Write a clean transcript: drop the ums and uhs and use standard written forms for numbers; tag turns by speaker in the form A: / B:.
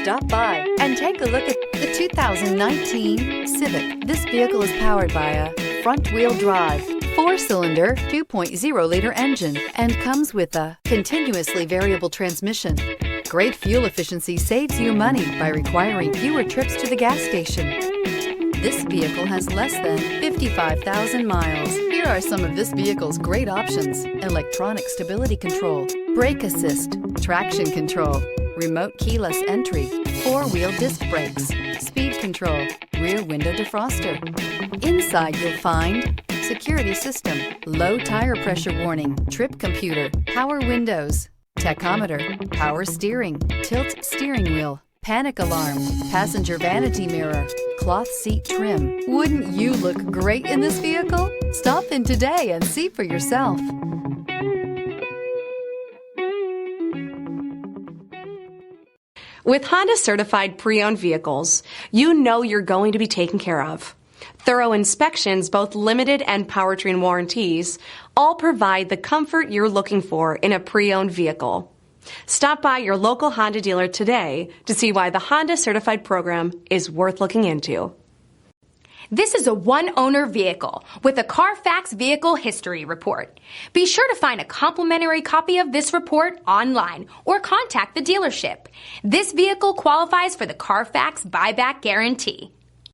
A: Stop by and take a look at the 2019 Civic. This vehicle is powered by a front-wheel drive, 4-cylinder, 2.0-liter engine, and comes with a continuously variable transmission. Great fuel efficiency saves you money by requiring fewer trips to the gas station. This vehicle has less than 55,000 miles. Here are some of this vehicle's great options: electronic stability control, brake assist, traction control, remote keyless entry, 4-wheel disc brakes, speed control, rear window defroster. Inside you'll find security system, low tire pressure warning, trip computer, power windows, tachometer, power steering, tilt steering wheel, panic alarm, passenger vanity mirror, cloth seat trim. Wouldn't you look great in this vehicle? Stop in today and see for yourself.
B: With Honda certified pre-owned vehicles, you know you're going to be taken care of. Thorough inspections, both limited and powertrain warranties, all provide the comfort you're looking for in a pre-owned vehicle. Stop by your local Honda dealer today to see why the Honda certified program is worth looking into.
C: This is a one-owner vehicle with a CARFAX Vehicle History Report. Be sure to find a complimentary copy of this report online or contact the dealership. This vehicle qualifies for the CARFAX Buyback Guarantee.